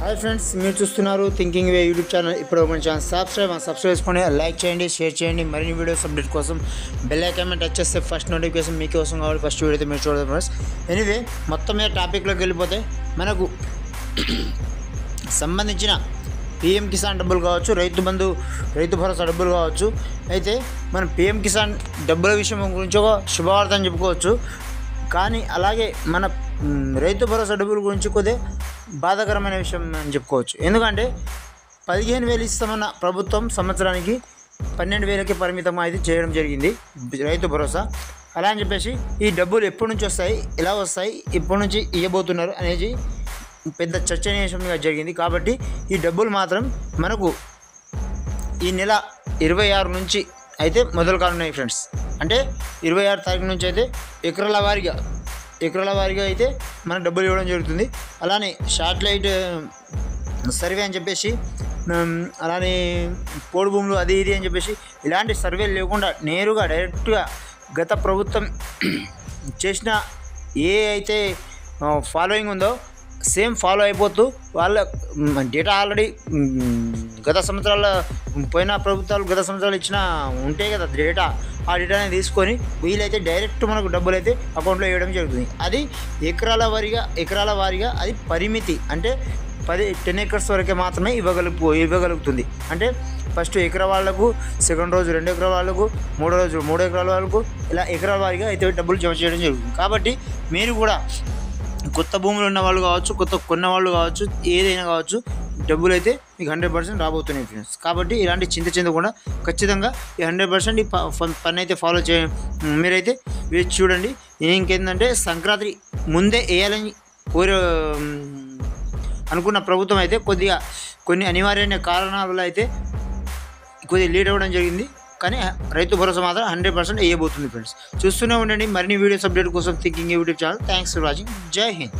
Hi friends, మీరు చూస్తున్నారు thinking వే YouTube channel. ఇప్పుడు మన ఛానల్ సబ్స్క్రైబ్ చేసుకొని లైక్ చేయండి, షేర్ చేయండి. మరిన్ని వీడియోస్ అప్డేట్ కోసం బెల్ ఐకాన్ టచ్ చేస్తే ఫస్ట్ నోటిఫికేషన్ మీకోసం కావాలి. ఫస్ట్ వీడియో అయితే మీరు చూడదు ఫ్రెండ్స్. ఎనీవే, మొత్తం మీద టాపిక్లోకి వెళ్ళిపోతే మనకు సంబంధించిన పిఎం కిసాన్ డబ్బులు కావచ్చు, రైతు భరోసా డబ్బులు కావచ్చు. అయితే మనం పిఎం కిసాన్ డబ్బుల విషయం గురించి ఒక శుభవార్త అని చెప్పుకోవచ్చు. కానీ అలాగే మన రైతు భరోసా డబ్బుల గురించి కొద్దిగా బాధాకరమైన విషయం అని చెప్పుకోవచ్చు. ఎందుకంటే 15,000 ఇస్తామన్న ప్రభుత్వం సంవత్సరానికి 12,000కి పరిమితం అయితే చేయడం జరిగింది రైతు భరోసా. అలా అని చెప్పేసి ఈ డబ్బులు ఎప్పటి నుంచి వస్తాయి, ఎలా వస్తాయి, ఎప్పటి నుంచి ఇవ్వబోతున్నారు అనేది పెద్ద చర్చనీయాంశంగా జరిగింది. కాబట్టి ఈ డబ్బులు మాత్రం మనకు ఈ నెల 26 నుంచి అయితే మొదలు కానున్నాయి ఫ్రెండ్స్. అంటే 26 తారీఖు నుంచి అయితే ఎకరాల వారీగా అయితే మన డబ్బులు ఇవ్వడం జరుగుతుంది. అలానే శాటిలైట్ సర్వే అని చెప్పేసి, అలానే పోడు భూములు అది ఇది అని చెప్పేసి ఇలాంటి సర్వేలు లేకుండా నేరుగా డైరెక్ట్గా గత ప్రభుత్వం చేసిన ఏ అయితే ఫాలోయింగ్ ఉందో సేమ్ ఫాలో అయిపోతూ వాళ్ళ డేటా ఆల్రెడీ గత సంవత్సరాలు ఇచ్చిన ఉంటాయి కదా డేటా, ఆ డేటాని తీసుకొని వీళ్ళైతే డైరెక్ట్ మనకు డబ్బులు అయితే అకౌంట్లో వేయడం జరుగుతుంది. అది ఎకరాల వారీగా అది పరిమితి. అంటే 10 acres వరకే మాత్రమే ఇవ్వగలుగుతుంది. అంటే ఫస్ట్ ఎకరా వాళ్ళకు, సెకండ్ రోజు 2 ఎకరాల వాళ్ళకు, 3వ రోజు 3 ఎకరాల వాళ్ళకు, ఇలా ఎకరాల వారీగా అయితే డబ్బులు జమ చేయడం జరుగుతుంది. కాబట్టి మీరు కూడా కొత్త భూములు ఉన్న వాళ్ళు కావచ్చు, కొన్న వాళ్ళు కావచ్చు, ఏదైనా కావచ్చు, డబ్బులు అయితే మీకు 100% రాబోతున్నాయి ఫ్రెండ్స్. కాబట్టి ఇలాంటి చింత చెందకుండా ఖచ్చితంగా ఈ 100% ఈ పని అయితే ఫాలో మీరైతే వేచి చూడండి. ఇంకేంటంటే సంక్రాంతి ముందే వేయాలని అనుకున్న ప్రభుత్వం అయితే కొన్ని అనివార్యమైన కారణాల వల్ల అయితే కొద్దిగా లేట్ అవ్వడం జరిగింది. కానీ రైతు భరోసా మాత్రం 100% వేయబోతుంది ఫ్రెండ్స్. చూస్తూనే ఉండండి మరిన్ని వీడియోస్ అప్డేట్ కోసం thinking YouTube channel. Thanks for watching. జై హింద్.